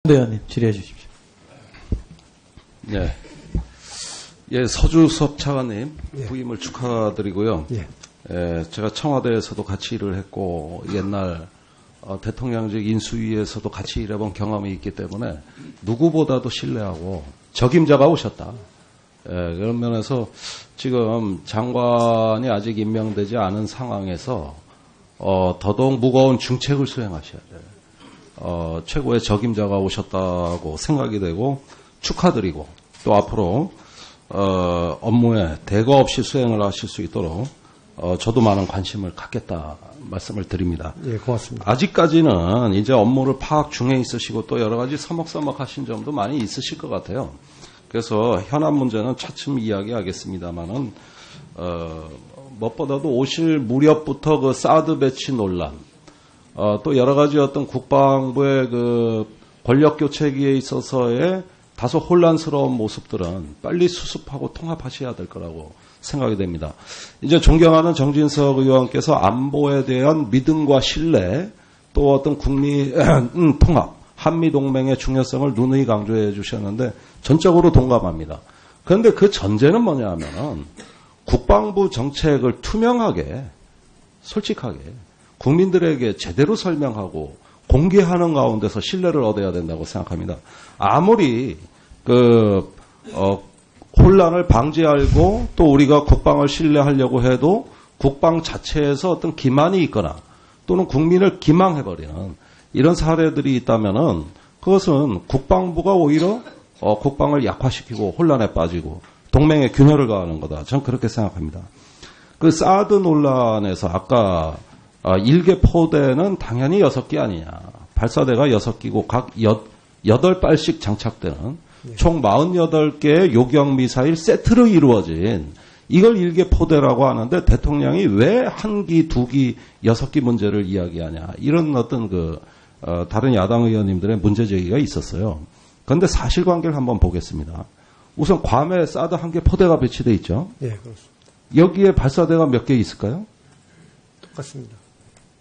의원님 질의해 주십시오. 네. 예, 서주섭 차관님 부임을 축하드리고요. 제가 청와대에서도 같이 일을 했고 옛날 대통령직 인수위에서도 같이 일해본 경험이 있기 때문에 누구보다도 신뢰하고 적임자가 오셨다. 그런 면에서 지금 장관이 아직 임명되지 않은 상황에서 더더욱 무거운 중책을 수행하셔야 돼요. 최고의 적임자가 오셨다고 생각이 되고 축하드리고 또 앞으로 업무에 대거 없이 수행을 하실 수 있도록 저도 많은 관심을 갖겠다 말씀을 드립니다. 예, 고맙습니다. 아직까지는 이제 업무를 파악 중에 있으시고 또 여러 가지 서먹서먹하신 점도 많이 있으실 것 같아요. 그래서 현안 문제는 차츰 이야기하겠습니다만은 무엇보다도 오실 무렵부터 그 사드 배치 논란, 또 여러 가지 어떤 국방부의 그 권력 교체기에 있어서의 다소 혼란스러운 모습들은 빨리 수습하고 통합하셔야 될 거라고 생각이 됩니다. 이제 존경하는 정진석 의원께서 안보에 대한 믿음과 신뢰, 또 어떤 국민 통합, 한미동맹의 중요성을 누누이 강조해 주셨는데 전적으로 동감합니다. 그런데 그 전제는 뭐냐 하면은 국방부 정책을 투명하게, 솔직하게 국민들에게 제대로 설명하고 공개하는 가운데서 신뢰를 얻어야 된다고 생각합니다. 아무리 혼란을 방지하고 또 우리가 국방을 신뢰하려고 해도 국방 자체에서 어떤 기만이 있거나 또는 국민을 기망해버리는 이런 사례들이 있다면은 그것은 국방부가 오히려 국방을 약화시키고 혼란에 빠지고 동맹의 균열을 가하는 거다. 저는 그렇게 생각합니다. 그 사드 논란에서 아까 1개 포대는 당연히 6개 아니냐. 발사대가 6기고 각 8발씩 장착되는 총 48개의 요격 미사일 세트로 이루어진 이걸 1개 포대라고 하는데 대통령이 왜 1기, 2기, 6기 문제를 이야기하냐. 이런 어떤 다른 야당 의원님들의 문제 제기가 있었어요. 그런데 사실관계를 한번 보겠습니다. 우선 괌에 사드 1개 포대가 배치되어 있죠. 네, 그렇습니다. 여기에 발사대가 몇 개 있을까요? 똑같습니다.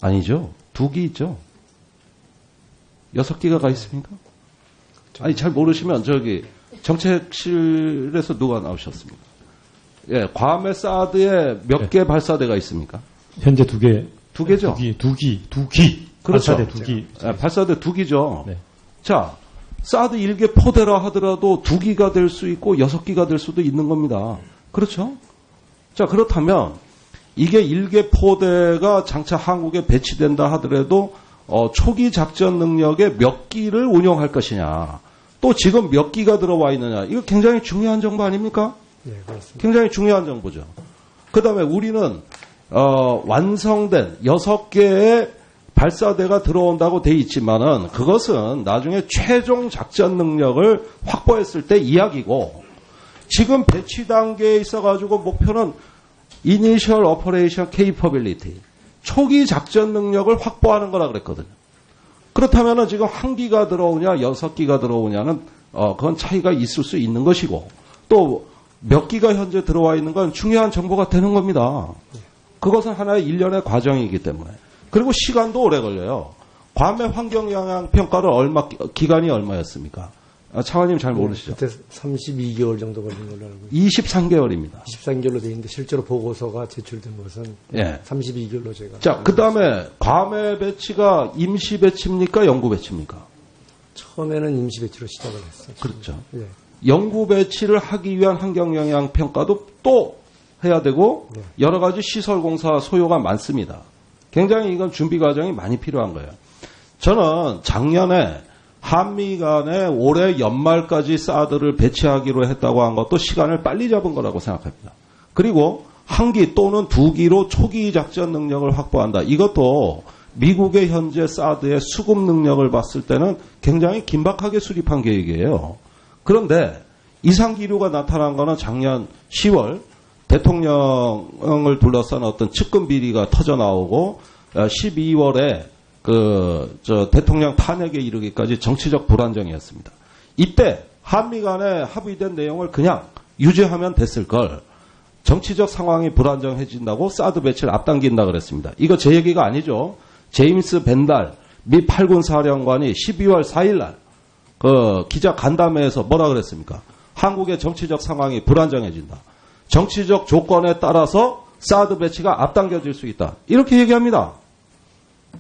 아니죠. 2기 있죠. 6기가 가 있습니까? 아니, 잘 모르시면 저기 정책실에서 누가 나오셨습니까? 예, 괌의 사드에 몇 개 발사대가 있습니까? 현재 2개. 2개죠? 2기. 그렇죠. 발사대 2기. 예, 발사대 2기죠. 네. 자, 사드 1개 포대라 하더라도 2기가 될 수 있고 6기가 될 수도 있는 겁니다. 그렇죠? 자, 그렇다면 이게 1개 포대가 장차 한국에 배치된다 하더라도 초기 작전 능력의 몇 기를 운용할 것이냐. 또 지금 몇 기가 들어와 있느냐. 이거 굉장히 중요한 정보 아닙니까? 네, 그렇습니다. 굉장히 중요한 정보죠. 그 다음에 우리는 완성된 6개의 발사대가 들어온다고 돼 있지만은 그것은 나중에 최종 작전 능력을 확보했을 때 이야기고 지금 배치 단계에 있어가지고 목표는 Initial Operation Capability, 초기 작전 능력을 확보하는 거라 그랬거든요. 그렇다면은 지금 1기가 들어오냐 6기가 들어오냐는 그건 차이가 있을 수 있는 것이고 또 몇 기가 현재 들어와 있는 건 중요한 정보가 되는 겁니다. 그것은 하나의 일련의 과정이기 때문에. 그리고 시간도 오래 걸려요. 괌의 환경영향평가를 기간이 얼마였습니까? 차관님 잘 모르시죠? 그때 32개월 정도 걸린 걸로 알고 있습니다. 23개월입니다. 23개월로 돼 있는데 실제로 보고서가 제출된 것은 32개월로 제가. 자, 그 다음에 괌의 배치가 임시 배치입니까? 영구 배치입니까? 처음에는 임시 배치로 시작을 했어요. 그렇죠. 예. 영구 배치를 하기 위한 환경영향평가도 또 해야 되고 여러 가지 시설공사 소요가 많습니다. 굉장히 이건 준비 과정이 많이 필요한 거예요. 저는 작년에 한미 간에 올해 연말까지 사드를 배치하기로 했다고 한 것도 시간을 빨리 잡은 거라고 생각합니다. 그리고 1기 또는 2기로 초기 작전 능력을 확보한다. 이것도 미국의 현재 사드의 수급 능력을 봤을 때는 굉장히 긴박하게 수립한 계획이에요. 그런데 이상 기류가 나타난 거는 작년 10월 대통령을 둘러싼 어떤 측근 비리가 터져 나오고 12월에 대통령 탄핵에 이르기까지 정치적 불안정이었습니다. 이때 한미 간에 합의된 내용을 그냥 유지하면 됐을 걸 정치적 상황이 불안정해진다고 사드 배치를 앞당긴다 그랬습니다. 이거 제 얘기가 아니죠. 제임스 벤달 미 8군 사령관이 12월 4일 날 그 기자 간담회에서 뭐라 그랬습니까? 한국의 정치적 상황이 불안정해진다. 정치적 조건에 따라서 사드 배치가 앞당겨질 수 있다. 이렇게 얘기합니다.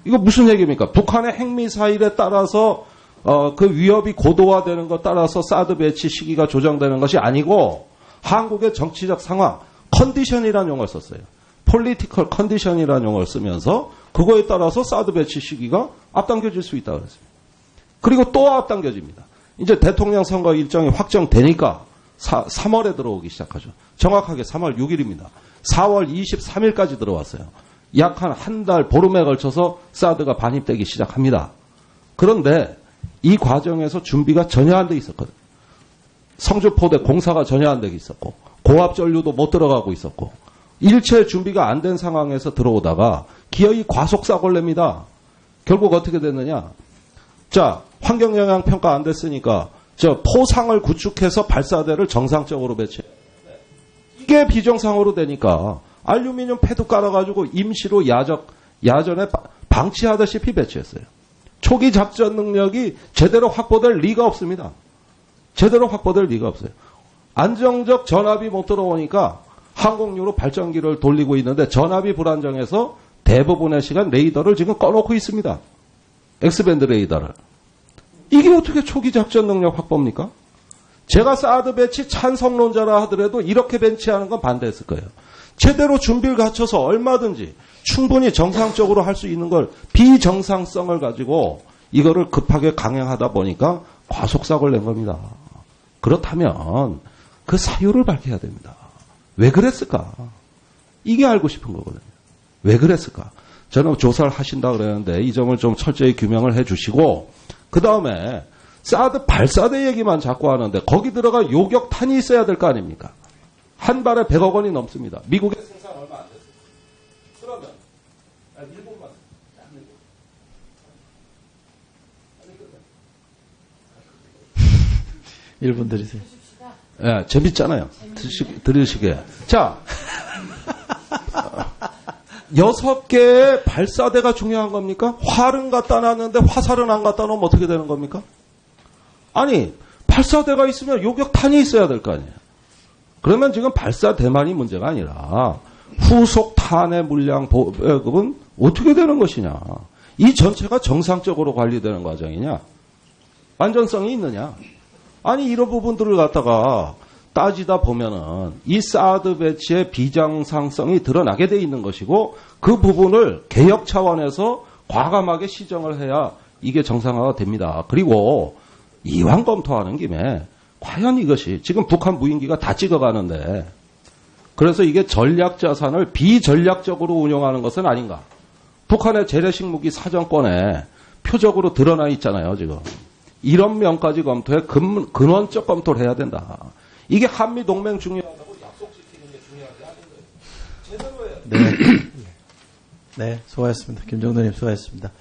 이거 무슨 얘기입니까? 북한의 핵미사일에 따라서 그 위협이 고도화되는 것 따라서 사드 배치 시기가 조정되는 것이 아니고 한국의 정치적 상황, 컨디션이라는 용어를 썼어요. 폴리티컬 컨디션이라는 용어를 쓰면서 그거에 따라서 사드 배치 시기가 앞당겨질 수 있다 그랬습니다. 그리고 또 앞당겨집니다. 이제 대통령 선거 일정이 확정되니까 3월에 들어오기 시작하죠. 정확하게 3월 6일입니다. 4월 23일까지 들어왔어요. 약 한 달 보름에 걸쳐서 사드가 반입되기 시작합니다. 그런데 이 과정에서 준비가 전혀 안 돼 있었거든요. 성주포대 공사가 전혀 안 되고 있었고 고압 전류도 못 들어가고 있었고 일체 준비가 안 된 상황에서 들어오다가 기어이 과속사고를 냅니다. 결국 어떻게 됐느냐? 자, 환경영향 평가 안 됐으니까 저 포상을 구축해서 발사대를 정상적으로 배치해. 이게 비정상으로 되니까 알루미늄 패드 깔아가지고 임시로 야전에 방치하다시피 배치했어요. 초기 작전 능력이 제대로 확보될 리가 없습니다. 제대로 확보될 리가 없어요. 안정적 전압이 못 들어오니까 항공유로 발전기를 돌리고 있는데 전압이 불안정해서 대부분의 시간 레이더를 지금 꺼놓고 있습니다. X밴드 레이더를. 이게 어떻게 초기 작전 능력 확보입니까? 제가 사드 배치 찬성론자라 하더라도 이렇게 배치하는 건 반대했을 거예요. 제대로 준비를 갖춰서 얼마든지 충분히 정상적으로 할 수 있는 걸 비정상성을 가지고 이거를 급하게 강행하다 보니까 과속사고를 낸 겁니다. 그렇다면 그 사유를 밝혀야 됩니다. 왜 그랬을까? 이게 알고 싶은 거거든요. 왜 그랬을까? 저는 조사를 하신다 그랬는데 이 점을 좀 철저히 규명을 해 주시고 그 다음에 사드 발사대 얘기만 자꾸 하는데 거기 들어가 요격탄이 있어야 될 거 아닙니까? 한 발에 100억 원이 넘습니다. 미국의 생산 얼마 안 됐어요. 그러면 일본만 1분 드리세요. 예, 재밌잖아요. 들으시게. 자, 6개의 발사대가 중요한 겁니까? 활은 갖다 놨는데 화살은 안 갖다 놓으면 어떻게 되는 겁니까? 아니, 발사대가 있으면 요격탄이 있어야 될 거 아니에요. 그러면 지금 발사대만이 문제가 아니라 후속 탄의 물량 보급은 어떻게 되는 것이냐. 이 전체가 정상적으로 관리되는 과정이냐. 완전성이 있느냐. 아니 이런 부분들을 갖다가 따지다 보면은 이 사드 배치의 비정상성이 드러나게 돼 있는 것이고 그 부분을 개혁 차원에서 과감하게 시정을 해야 이게 정상화가 됩니다. 그리고 이왕 검토하는 김에 과연 이것이 지금 북한 무인기가 다 찍어가는데 그래서 이게 전략 자산을 비전략적으로 운용하는 것은 아닌가. 북한의 재래식 무기 사정권에 표적으로 드러나 있잖아요, 지금. 이런 면까지 검토해 근원적 검토를 해야 된다. 이게 한미 동맹 중요하다고 약속 지키는 게 중요한 게 아닌 거예요. 제대로 해야 돼요. 네, 수고하셨습니다. 김정도님 수고하셨습니다.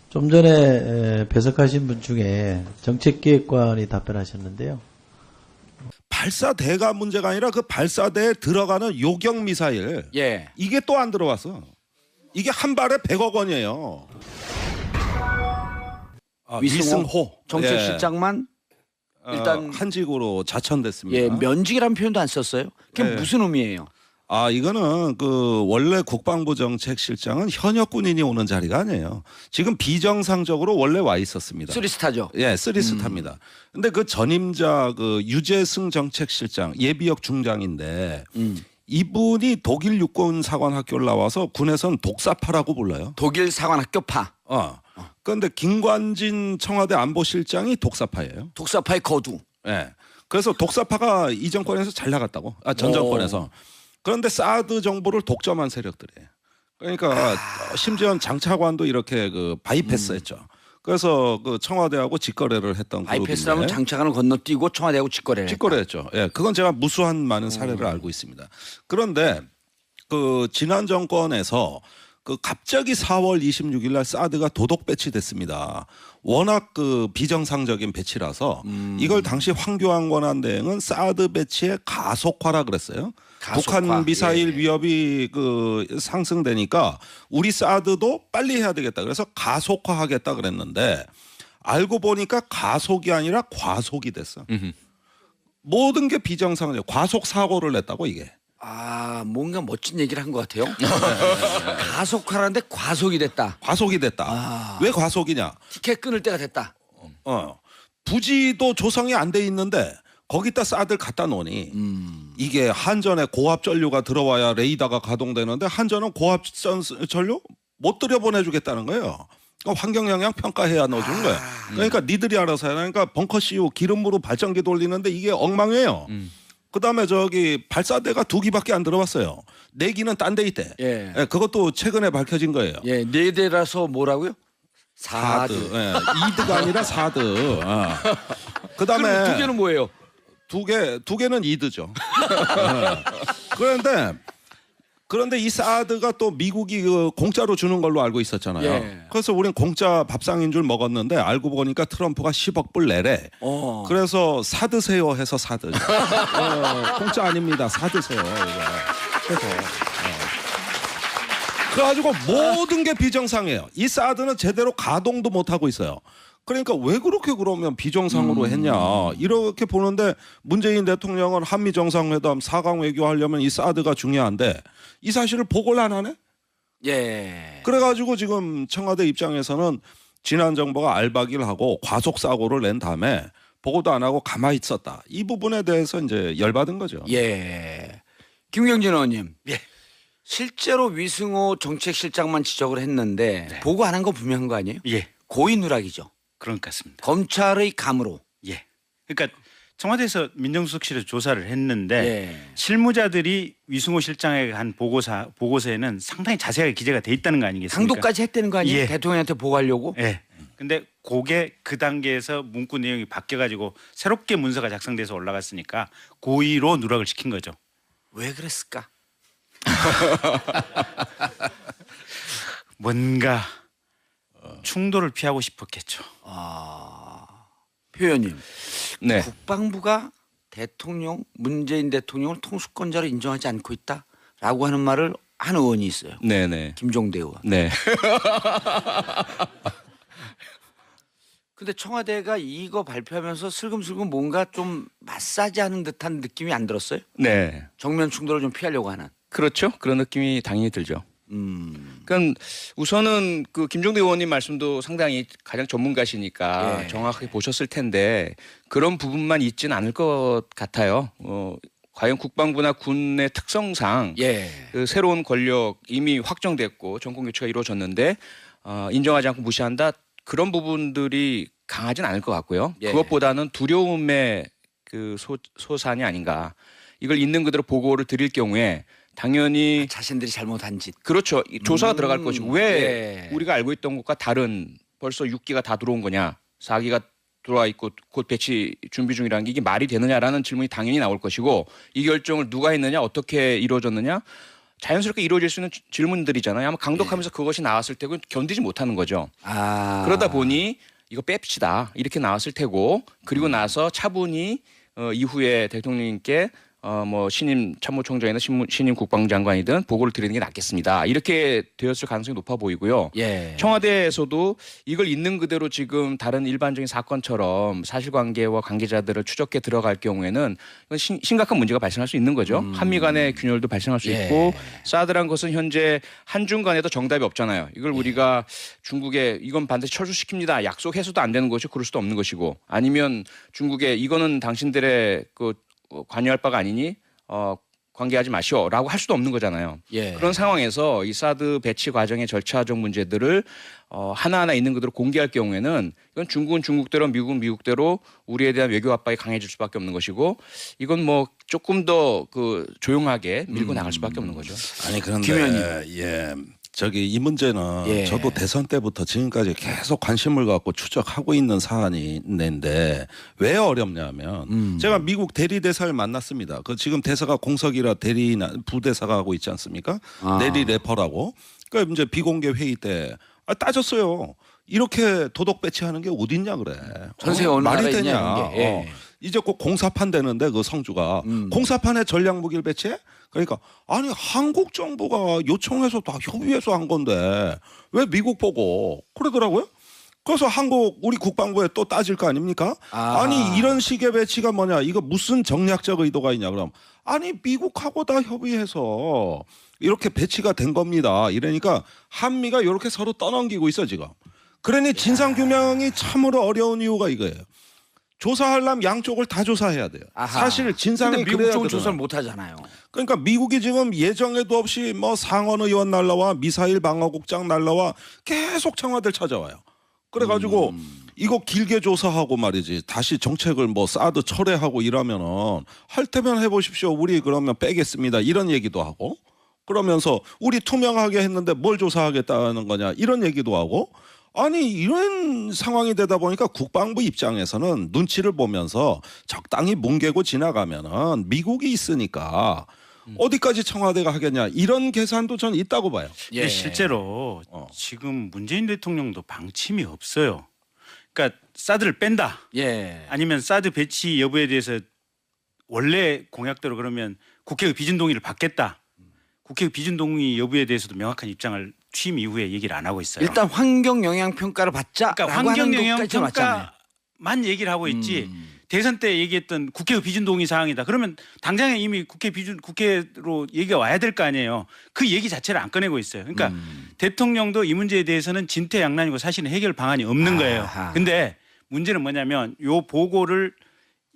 좀 전에 배석하신 분 중에 정책기획관이 답변하셨는데요. 발사대가 문제가 아니라 그 발사대에 들어가는 요격 미사일. 예. 이게 또 안 들어왔어. 이게 한 발에 100억 원이에요. 위승호 정책실장만 일단 한직으로 자천됐습니다. 예, 면직이라는 표현도 안 썼어요. 그게 무슨 의미예요? 이거는 그 원래 국방부 정책실장은 현역 군인이 오는 자리가 아니에요. 지금 비정상적으로 원래 와 있었습니다. 쓰리스타죠. 예, 쓰리스타입니다. 근데 그 전임자 그 유재승 정책실장 예비역 중장인데 이분이 독일 육군 사관학교를 나와서 군에선 독사파라고 불러요. 독일 사관학교파. 그런데 김관진 청와대 안보실장이 독사파예요. 독사파의 거두. 예. 그래서 독사파가 이 정권에서 잘 나갔다고. 전 정권에서. 그런데 사드 정보를 독점한 세력들이에요. 그러니까 심지어 장차관도 이렇게 그 바이패스했죠. 그래서 그 청와대하고 직거래를 했던 바이패스라면 장차관을 건너뛰고 청와대하고 직거래했죠. 예, 그건 제가 무수한 많은 사례를 알고 있습니다. 그런데 그 지난 정권에서 그 갑자기 4월 26일 날 사드가 도독 배치됐습니다. 워낙 그 비정상적인 배치라서 이걸 당시 황교안 권한대행은 사드 배치의 가속화라 그랬어요. 가속화. 북한 미사일 위협이 그 상승되니까 우리 사드도 빨리 해야 되겠다. 그래서 가속화하겠다 그랬는데 알고 보니까 가속이 아니라 과속이 됐어. 모든 게 비정상이에요. 과속 사고를 냈다고 이게. 아, 뭔가 멋진 얘기를 한 것 같아요. 가속하라는데 과속이 됐다. 과속이 됐다. 왜 과속이냐? 티켓 끊을 때가 됐다. 부지도 조성이 안 돼 있는데 거기다 사드를 갖다 놓으니 이게 한전에 고압 전류가 들어와야 레이더가 가동되는데 한전은 고압 전류 못 들여보내주겠다는 거예요. 그러니까 환경영향 평가해야 넣어주는 거예요. 그러니까 니들이 알아서 해야 하니까 벙커 CU 기름으로 발전기 돌리는데 이게 엉망이에요. 그다음에 저기 발사대가 2기밖에 안 들어왔어요. 4기는 딴 데 있대. 예. 예, 그것도 최근에 밝혀진 거예요. 예, 4대라서 뭐라고요? 사드. 예, 2드가 아니라 사드. 그다음에 그럼 2개는 뭐예요? 두 개는 2드죠. 그런데 이 사드가 또 미국이 공짜로 주는 걸로 알고 있었잖아요. 예. 그래서 우린 공짜 밥상인 줄 먹었는데 알고 보니까 트럼프가 10억 불 내래. 그래서 사드세요 해서 사드. 공짜 아닙니다. 사드세요. 이거. 그래가지고 모든 게 비정상이에요. 이 사드는 제대로 가동도 못 하고 있어요. 그러니까 왜 그렇게 그러면 비정상으로 했냐 이렇게 보는데 문재인 대통령은 한미 정상회담 4강 외교하려면 이 사드가 중요한데 이 사실을 보고를 안 하네. 예. 그래가지고 지금 청와대 입장에서는 지난 정부가 알박이를 하고 과속 사고를 낸 다음에 보고도 안 하고 가만히 있었다. 이 부분에 대해서 이제 열받은 거죠. 예. 김경진 의원님. 예. 실제로 위승호 정책실장만 지적을 했는데 네. 보고 안 한 거 분명한 거 아니에요? 예, 고의 누락이죠. 그런 것 같습니다. 검찰의 감으로. 예. 그러니까 청와대에서 민정수석실에서 조사를 했는데 예. 실무자들이 위승호 실장에게 한 보고서에는 상당히 자세하게 기재가 돼 있다는 거 아니겠습니까? 상도까지 했다는 거 아니에요? 예. 대통령한테 보고하려고? 예. 근데 그게 그 단계에서 문구 내용이 바뀌어가지고 새롭게 문서가 작성돼서 올라갔으니까 고의로 누락을 시킨 거죠. 왜 그랬을까? 뭔가 충돌을 피하고 싶었겠죠. 표 의원님. 네. 국방부가 문재인 대통령을 통수권자로 인정하지 않고 있다라고 하는 말을 한 의원이 있어요. 네네. 김종대 의원. 네. 근데 청와대가 이거 발표하면서 슬금슬금 뭔가 좀 마사지하는 듯한 느낌이 안 들었어요? 네. 정면 충돌을 좀 피하려고 하는. 그렇죠. 그런 느낌이 당연히 들죠. 그러니까 우선은 그 김종대 의원님 말씀도 상당히 가장 전문가시니까 예. 정확하게 보셨을 텐데 그런 부분만 있지는 않을 것 같아요. 과연 국방부나 군의 특성상 예. 그 새로운 권력 이미 확정됐고 정권 교체가 이루어졌는데 인정하지 않고 무시한다 그런 부분들이 강하진 않을 것 같고요. 예. 그것보다는 두려움의 그 소산이 아닌가. 이걸 있는 그대로 보고를 드릴 경우에 당연히 자신들이 잘못한 짓. 그렇죠. 조사가 들어갈 것이고 왜 예. 우리가 알고 있던 것과 다른 벌써 6기가 다 들어온 거냐 4기가 들어와 있고 곧 배치 준비 중이라는 게 이게 말이 되느냐라는 질문이 당연히 나올 것이고 이 결정을 누가 했느냐 어떻게 이루어졌느냐 자연스럽게 이루어질 수 있는 질문들이잖아요. 아마 강독하면서 그것이 나왔을 테고 견디지 못하는 거죠. 그러다 보니 이거 뺍시다 이렇게 나왔을 테고 그리고 나서 차분히 이후에 대통령님께 뭐 신임 참모총장이나 신임 국방장관이든 보고를 드리는 게 낫겠습니다. 이렇게 되었을 가능성이 높아 보이고요. 예. 청와대에서도 이걸 있는 그대로 지금 다른 일반적인 사건처럼 사실관계와 관계자들을 추적해 들어갈 경우에는 이건 심각한 문제가 발생할 수 있는 거죠. 한미 간의 균열도 발생할 수 예. 있고 사드란 것은 현재 한중 간에도 정답이 없잖아요. 이걸 우리가 중국에 이건 반드시 철수시킵니다. 약속해서도 안 되는 것이고 그럴 수도 없는 것이고 아니면 중국에 이거는 당신들의 그 관여할 바가 아니니 관계하지 마시오라고 할 수도 없는 거잖아요. 예. 그런 상황에서 이 사드 배치 과정의 절차적 문제들을 하나하나 있는 그대로 공개할 경우에는 이건 중국은 중국대로 미국은 미국대로 우리에 대한 외교 압박이 강해질 수밖에 없는 것이고 이건 뭐 조금 더 그 조용하게 밀고 나갈 수밖에 없는 거죠. 아니 그런데 김 예. 저기 이 문제는 예. 저도 대선 때부터 지금까지 계속 관심을 갖고 추적하고 있는 사안인데 왜 어렵냐면 제가 미국 대리대사를 만났습니다. 그 지금 대사가 공석이라 부대사가 하고 있지 않습니까? 내리 래퍼라고. 그러니까 이제 비공개 회의 때 따졌어요. 이렇게 도덕 배치하는 게 어딨냐 그래. 전세 어느 말이 나라에 되냐. 있냐, 이런 게. 예. 이제 꼭 공사판 되는데 그 성주가 공사판에 전략 무기를 배치해? 그러니까 아니 한국 정부가 요청해서 다 협의해서 한 건데 왜 미국 보고 그러더라고요. 그래서 우리 국방부에 또 따질 거 아닙니까? 아니 이런 식의 배치가 뭐냐? 이거 무슨 정략적 의도가 있냐? 그럼 아니 미국하고 다 협의해서 이렇게 배치가 된 겁니다. 이러니까 한미가 이렇게 서로 떠넘기고 있어 지금. 그러니 진상 규명이 참으로 어려운 이유가 이거예요. 조사하려면 양쪽을 다 조사해야 돼요. 사실 진상이 근데 미국 그래야 쪽은 되잖아. 조사를 못 하잖아요. 그러니까 미국이 지금 예정에도 없이 뭐 상원 의원 날라와 미사일 방어국장 날라와 계속 청와대를 찾아와요. 그래가지고 이거 길게 조사하고 말이지 다시 정책을 뭐 사드 철회하고 이러면은 할 테면 해보십시오. 우리 그러면 빼겠습니다. 이런 얘기도 하고 그러면서 우리 투명하게 했는데 뭘 조사하겠다는 거냐 이런 얘기도 하고 아니 이런 상황이 되다 보니까 국방부 입장에서는 눈치를 보면서 적당히 뭉개고 지나가면은 미국이 있으니까 어디까지 청와대가 하겠냐 이런 계산도 전 있다고 봐요. 근데 실제로 지금 문재인 대통령도 방침이 없어요. 그러니까 사드를 뺀다. 아니면 사드 배치 여부에 대해서 원래 공약대로 그러면 국회의 비준 동의를 받겠다. 국회의 비준 동의 여부에 대해서도 명확한 입장을 취임 이후에 얘기를 안 하고 있어요. 일단 환경 영향 평가를 받자. 그러니까 환경 영향 평가만 얘기를 하고 있지. 대선 때 얘기했던 국회의 비준 동의 사항이다. 그러면 당장에 이미 국회로 얘기가 와야 될 거 아니에요. 그 얘기 자체를 안 꺼내고 있어요. 그러니까 대통령도 이 문제에 대해서는 진퇴양난이고 사실은 해결 방안이 없는 거예요. 근데 문제는 뭐냐면 요 보고를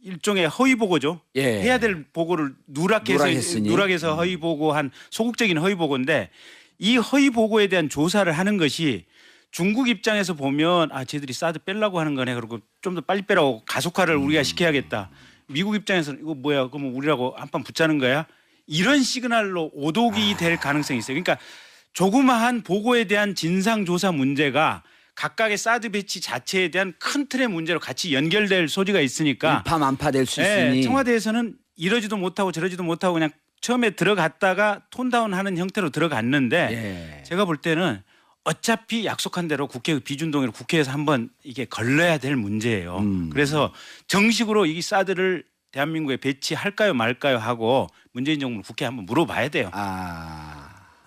일종의 허위 보고죠. 해야 될 보고를 누락해서 허위 보고한 소극적인 허위 보고인데 이 허위 보고에 대한 조사를 하는 것이 중국 입장에서 보면 쟤들이 사드 빼려고 하는 거네. 그리고 좀 더 빨리 빼라고 가속화를 우리가 시켜야겠다. 미국 입장에서는 이거 뭐야? 그러면 우리라고 한판 붙자는 거야? 이런 시그널로 오독이 될 가능성이 있어요. 그러니까 조그마한 보고에 대한 진상조사 문제가 각각의 사드 배치 자체에 대한 큰 틀의 문제로 같이 연결될 소지가 있으니까 일파만파될 수 있으니 청와대에서는 이러지도 못하고 저러지도 못하고 그냥 처음에 들어갔다가 톤다운하는 형태로 들어갔는데 제가 볼 때는 어차피 약속한 대로 국회의 비준 동의를 국회에서 한번 이게 걸러야 될 문제예요. 그래서 정식으로 이 사드를 대한민국에 배치할까요 말까요 하고 문재인 정부는 국회에 한번 물어봐야 돼요.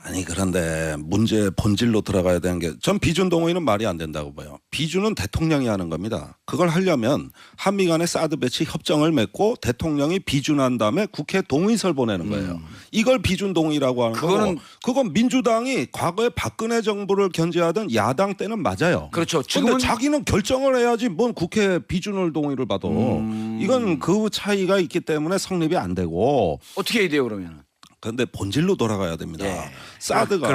아니 그런데 문제 본질로 들어가야 되는 게 전 비준 동의는 말이 안 된다고 봐요. 비준은 대통령이 하는 겁니다. 그걸 하려면 한미 간의 사드 배치 협정을 맺고 대통령이 비준한 다음에 국회 동의서를 보내는 거예요. 이걸 비준 동의라고 하는 거고 그건 민주당이 과거에 박근혜 정부를 견제하던 야당 때는 맞아요. 그렇죠. 그런데 자기는 결정을 해야지 뭔 국회 비준을 동의를 받아. 이건 그 차이가 있기 때문에 성립이 안 되고 어떻게 해야 돼요 그러면? 그런데 본질로 돌아가야 됩니다. 사드가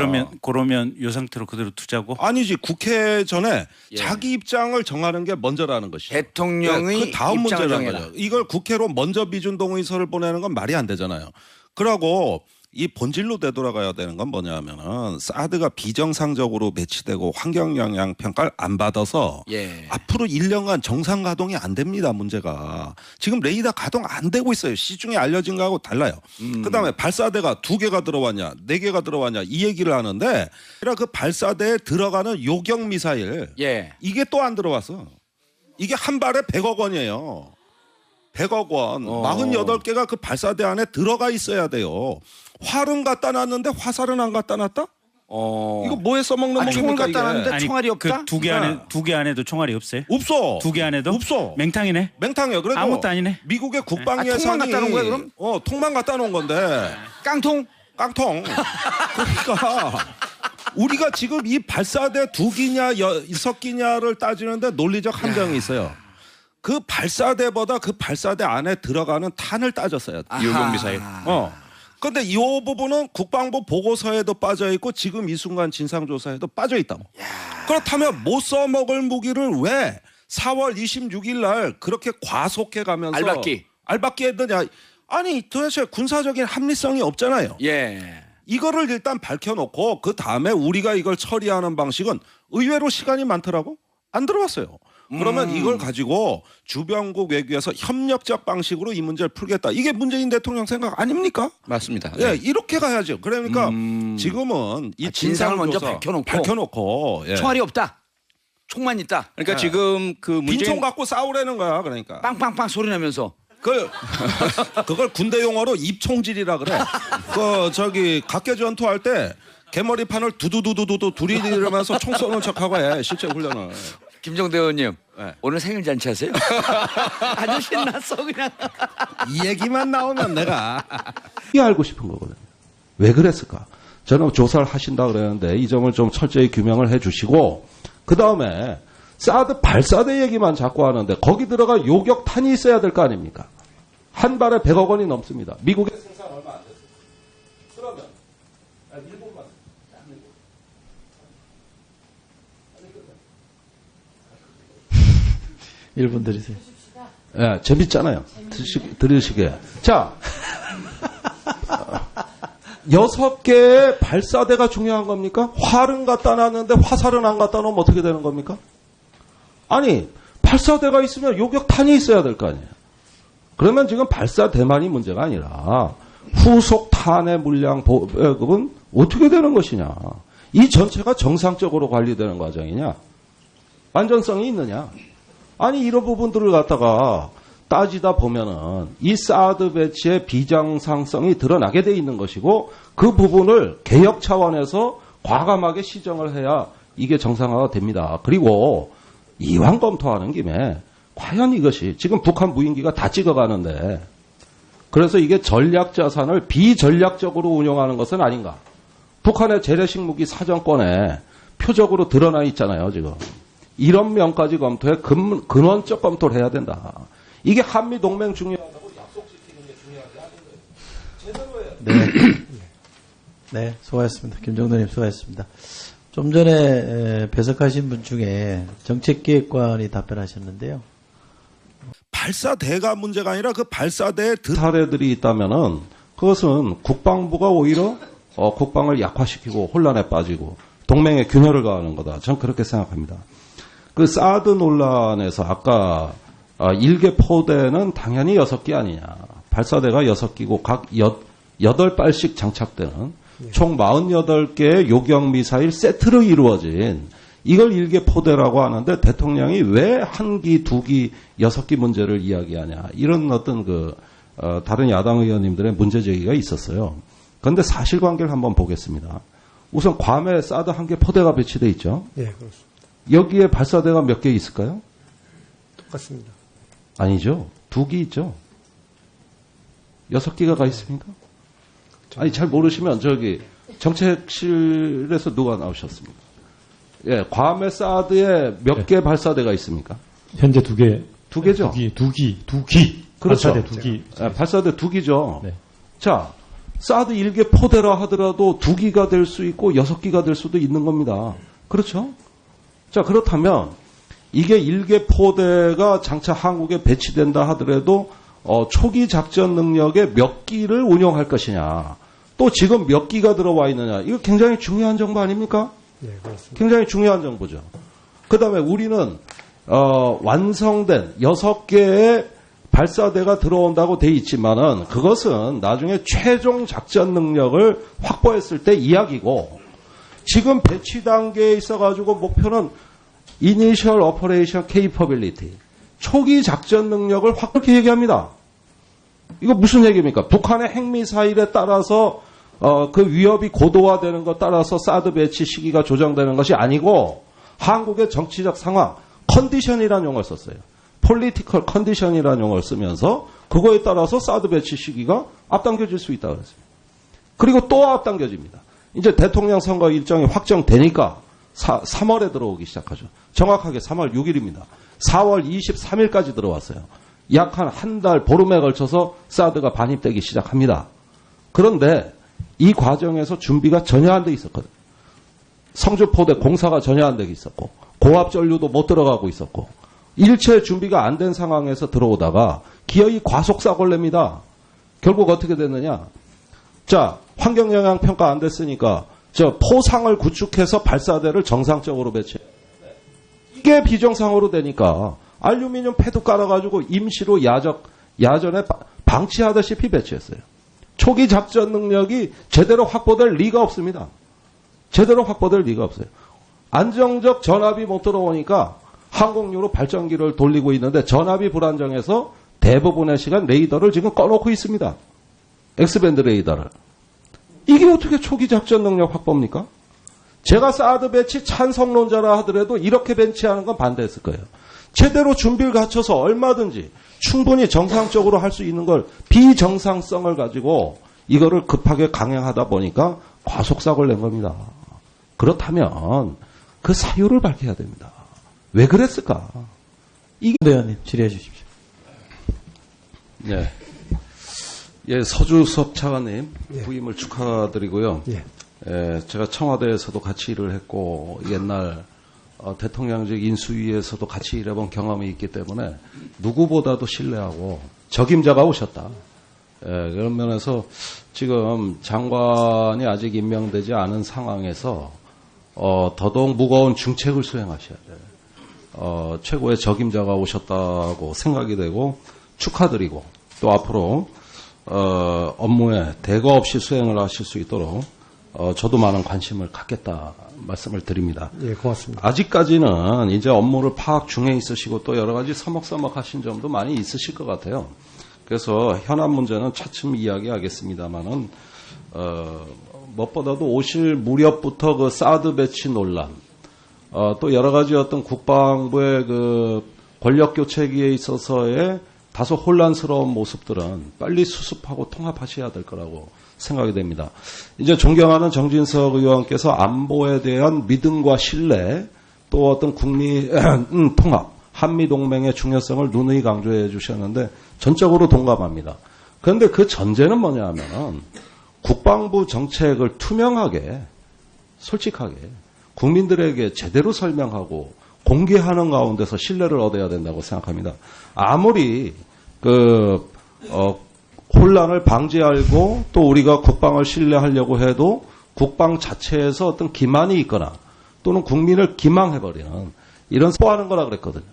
그러면 요 상태로 그대로 두자고? 아니지 국회 전에 자기 입장을 정하는 게 먼저라는 것이죠. 대통령의 그 다음 입장을 문제라는 정해라. 거죠. 이걸 국회로 먼저 비준 동의서를 보내는 건 말이 안 되잖아요. 그러고 이 본질로 되돌아가야 되는 건 뭐냐면은 사드가 비정상적으로 배치되고 환경 영향 평가를 안 받아서 앞으로 1년간 정상 가동이 안 됩니다. 문제가 지금 레이더 가동 안 되고 있어요. 시중에 알려진 거하고 달라요. 그다음에 발사대가 2개가 들어왔냐 4개가 들어왔냐 이 얘기를 하는데 그 발사대에 들어가는 요격 미사일 이게 또 안 들어왔어. 이게 한 발에 100억 원이에요. 100억 원. 48개가 그 발사대 안에 들어가 있어야 돼요. 활은 갖다 놨는데 화살은 안 갖다 놨다? 이거 뭐에 써먹는 놈입니까 총을 갖다 이게? 놨는데 총알이 없다? 그 두 개 안에도 총알이 없어요? 없어. 2개 안에도? 없어. 맹탕이네? 맹탕이요. 그래도 아무것도 아니네. 미국의 국방 통만 예산이 갖다 놓은 거야 그럼? 통만 갖다 놓은 건데. 깡통? 그러니까 우리가 지금 이 발사대 2기냐 6기냐를 따지는데 논리적 함정이 있어요. 그 발사대보다 그 발사대 안에 들어가는 탄을 따졌어야 돼. 요격 미사일. 근데 이 부분은 국방부 보고서에도 빠져 있고 지금 이 순간 진상조사에도 빠져 있다. 그렇다면 못 써먹을 무기를 왜 4월 26일 날 그렇게 과속해 가면서 알박기 했느냐. 아니 도대체 군사적인 합리성이 없잖아요. 이거를 일단 밝혀놓고 그 다음에 우리가 이걸 처리하는 방식은 의외로 시간이 많더라고. 안 들어왔어요. 그러면 이걸 가지고 주변국 외교에서 협력적 방식으로 이 문제를 풀겠다. 이게 문재인 대통령 생각 아닙니까? 맞습니다. 이렇게 가야죠. 그러니까 지금은 이 진상을 먼저 밝혀놓고 총알이 없다. 총만 있다. 그러니까 지금 그 빈총 갖고 싸우라는 거야. 그러니까 빵빵빵 소리 나면서. 그걸 군대 용어로 입총질이라 그래. 각계 전투할 때 개머리판을 두두두두두 들이대면서 총 쏘는 척하고 해. 실제 훈련을. 김종대 의원님 네. 오늘 생일 잔치 하세요? 아주 신났어 그냥. 이 얘기만 나오면 내가 이게 알고 싶은 거거든요. 왜 그랬을까? 저는 조사를 하신다 그랬는데 이 점을 좀 철저히 규명을 해 주시고 그 다음에 사드 발사대 얘기만 자꾸 하는데 거기 들어가 요격탄이 있어야 될 거 아닙니까? 한 발에 100억 원이 넘습니다. 미국의 생산 얼마 안 됐어요. 그러면 일본만 1분 드리세요. 예, 재밌잖아요. 들으시게. 자, 6개의 발사대가 중요한 겁니까? 활은 갖다 놨는데 화살은 안 갖다 놓으면 어떻게 되는 겁니까? 아니, 발사대가 있으면 요격탄이 있어야 될 거 아니에요. 그러면 지금 발사대만이 문제가 아니라 후속 탄의 물량 보급은 어떻게 되는 것이냐. 이 전체가 정상적으로 관리되는 과정이냐. 안전성이 있느냐. 아니 이런 부분들을 갖다가 따지다 보면은 이 사드 배치의 비정상성이 드러나게 돼 있는 것이고 그 부분을 개혁 차원에서 과감하게 시정을 해야 이게 정상화가 됩니다. 그리고 이왕 검토하는 김에 과연 이것이 지금 북한 무인기가 다 찍어가는데 그래서 이게 전략 자산을 비전략적으로 운용하는 것은 아닌가. 북한의 재래식 무기 사정권에 표적으로 드러나 있잖아요, 지금. 이런 면까지 검토해 근원적 검토를 해야 된다. 이게 한미 동맹 중요하다고 약속시키는 게 중요한 게 아닌 거예요. 제대로 해야 돼. 네, 수고하셨습니다. 김정도님 수고하셨습니다. 좀 전에 배석하신 분 중에 정책기획관이 답변하셨는데요. 발사대가 문제가 아니라 그 발사대에 사례들이 있다면은 그것은 국방부가 오히려 국방을 약화시키고 혼란에 빠지고 동맹의 균열을 가하는 거다. 전 그렇게 생각합니다. 그 사드 논란에서 아까 1개 포대는 당연히 6개 아니냐. 발사대가 6기고 각 8발씩 장착되는 총 48개의 요격 미사일 세트로 이루어진 이걸 1개 포대라고 하는데 대통령이 왜 1기, 2기, 6기 문제를 이야기하냐. 이런 어떤 다른 야당 의원님들의 문제 제기가 있었어요. 그런데 사실관계를 한번 보겠습니다. 우선 괌에 사드 1개 포대가 배치되어 있죠. 예, 그렇습니다. 여기에 발사대가 몇 개 있을까요? 똑같습니다. 아니죠. 2기 있죠. 6기가 가 있습니까? 아니, 잘 모르시면 저기 정책실에서 누가 나오셨습니까? 예, 괌의 사드에 몇 개 발사대가 있습니까? 현재 2개. 2개죠. 2기. 그렇죠. 발사대 2기. 예, 발사대 2기죠. 네. 자, 사드 1개 포대라 하더라도 2기가 될 수 있고 6기가 될 수도 있는 겁니다. 그렇죠? 자, 그렇다면 이게 1개 포대가 장차 한국에 배치된다 하더라도 초기 작전 능력의 몇 기를 운용할 것이냐. 또 지금 몇 기가 들어와 있느냐. 이거 굉장히 중요한 정보 아닙니까? 네, 그렇습니다. 굉장히 중요한 정보죠. 그 다음에 우리는 완성된 6개의 발사대가 들어온다고 돼 있지만은 그것은 나중에 최종 작전 능력을 확보했을 때 이야기고 지금 배치 단계에 있어가지고 목표는 Initial Operation Capability 초기 작전 능력을 확보하게 얘기합니다. 이거 무슨 얘기입니까? 북한의 핵미사일에 따라서 그 위협이 고도화되는 것 따라서 사드 배치 시기가 조정되는 것이 아니고 한국의 정치적 상황, 컨디션이라는 용어를 썼어요. 폴리티컬 컨디션이라는 용어를 쓰면서 그거에 따라서 사드 배치 시기가 앞당겨질 수 있다고 그랬어요. 그리고 또 앞당겨집니다. 이제 대통령 선거 일정이 확정되니까 3월에 들어오기 시작하죠. 정확하게 3월 6일입니다. 4월 23일까지 들어왔어요. 약 한 달 보름에 걸쳐서 사드가 반입되기 시작합니다. 그런데 이 과정에서 준비가 전혀 안 돼 있었거든요. 성주포대 공사가 전혀 안 되고 있었고 고압 전류도 못 들어가고 있었고 일체 준비가 안 된 상황에서 들어오다가 기어이 과속사고를 냅니다. 결국 어떻게 됐느냐. 자, 환경영향 평가 안 됐으니까 저 포상을 구축해서 발사대를 정상적으로 배치해요. 이게 비정상으로 되니까 알루미늄 패드 깔아가지고 임시로 야전에 방치하다시피 배치했어요. 초기 작전 능력이 제대로 확보될 리가 없습니다. 제대로 확보될 리가 없어요. 안정적 전압이 못 들어오니까 항공유로 발전기를 돌리고 있는데 전압이 불안정해서 대부분의 시간 레이더를 지금 꺼놓고 있습니다. X밴드 레이더를. 이게 어떻게 초기 작전 능력 확보입니까? 제가 사드 배치 찬성론자라 하더라도 이렇게 배치하는 건 반대했을 거예요. 제대로 준비를 갖춰서 얼마든지 충분히 정상적으로 할 수 있는 걸 비정상성을 가지고 이거를 급하게 강행하다 보니까 과속사고를 낸 겁니다. 그렇다면 그 사유를 밝혀야 됩니다. 왜 그랬을까? 대원님 질의해 주십시오. 네. 예, 서주섭 차관님 부임을 축하드리고요. 예. 제가 청와대에서도 같이 일을 했고 옛날 대통령직 인수위에서도 같이 일해본 경험이 있기 때문에 누구보다도 신뢰하고 적임자가 오셨다. 그런 면에서 지금 장관이 아직 임명되지 않은 상황에서 더더욱 무거운 중책을 수행하셔야 돼요. 최고의 적임자가 오셨다고 생각이 되고 축하드리고 또 앞으로 업무에 대거 없이 수행을 하실 수 있도록 저도 많은 관심을 갖겠다 말씀을 드립니다. 예, 고맙습니다. 아직까지는 이제 업무를 파악 중에 있으시고 또 여러 가지 서먹서먹 하신 점도 많이 있으실 것 같아요. 그래서 현안 문제는 차츰 이야기하겠습니다만은 무엇보다도 오실 무렵부터 그 사드 배치 논란, 또 여러 가지 어떤 국방부의 그 권력 교체기에 있어서의 다소 혼란스러운 모습들은 빨리 수습하고 통합하셔야 될 거라고 생각이 됩니다. 이제 존경하는 정진석 의원께서 안보에 대한 믿음과 신뢰, 또 어떤 국민 통합, 한미 동맹의 중요성을 누누이 강조해 주셨는데 전적으로 동감합니다. 그런데 그 전제는 뭐냐 하면은 국방부 정책을 투명하게, 솔직하게 국민들에게 제대로 설명하고 공개하는 가운데서 신뢰를 얻어야 된다고 생각합니다. 아무리 혼란을 방지하고 또 우리가 국방을 신뢰하려고 해도 국방 자체에서 어떤 기만이 있거나 또는 국민을 기망해버리는 이런 소화하는 거라 그랬거든요.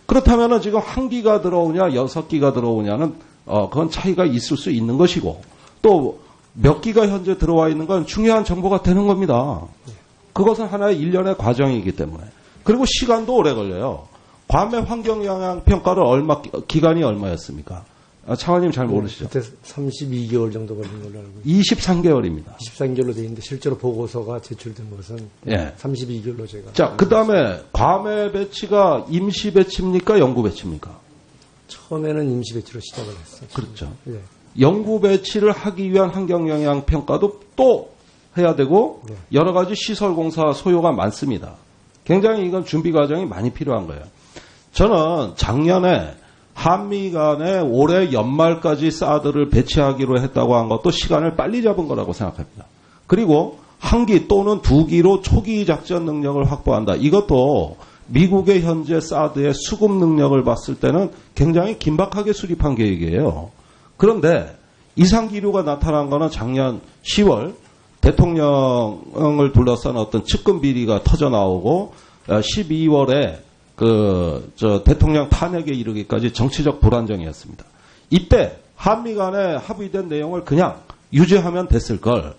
그렇다면 지금 1기가 들어오냐 6기가 들어오냐는 그건 차이가 있을 수 있는 것이고 또 몇 기가 현재 들어와 있는 건 중요한 정보가 되는 겁니다. 그것은 하나의 일련의 과정이기 때문에. 그리고 시간도 오래 걸려요. 괌의 환경영향평가를 기간이 얼마였습니까? 차관님 잘 모르시죠? 그때 32개월 정도 걸린 걸로 알고 있습니다. 23개월입니다. 23개월로 돼 있는데 실제로 보고서가 제출된 것은 32개월로 제가. 자, 그 다음에 괌의 배치가 임시 배치입니까? 영구 배치입니까? 처음에는 임시 배치로 시작을 했어요. 그렇죠. 예. 영구 배치를 하기 위한 환경영향평가도 또 해야 되고 여러 가지 시설공사 소요가 많습니다. 굉장히 이건 준비 과정이 많이 필요한 거예요. 저는 작년에 한미 간에 올해 연말까지 사드를 배치하기로 했다고 한 것도 시간을 빨리 잡은 거라고 생각합니다. 그리고 1기 또는 2기로 초기 작전 능력을 확보한다. 이것도 미국의 현재 사드의 수급 능력을 봤을 때는 굉장히 긴박하게 수립한 계획이에요. 그런데 이상 기류가 나타난 거는 작년 10월 대통령을 둘러싼 어떤 측근 비리가 터져 나오고 12월에 대통령 탄핵에 이르기까지 정치적 불안정이었습니다. 이때 한미 간에 합의된 내용을 그냥 유지하면 됐을 걸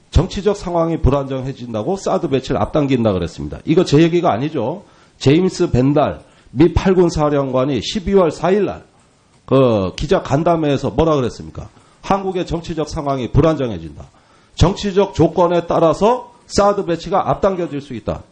정치적 상황이 불안정해진다고 사드 배치를 앞당긴다 그랬습니다. 이거 제 얘기가 아니죠. 제임스 벤달 미 8군 사령관이 12월 4일 날 기자 간담회에서 뭐라 그랬습니까? 한국의 정치적 상황이 불안정해진다. 정치적 조건에 따라서 사드 배치가 앞당겨질 수 있다.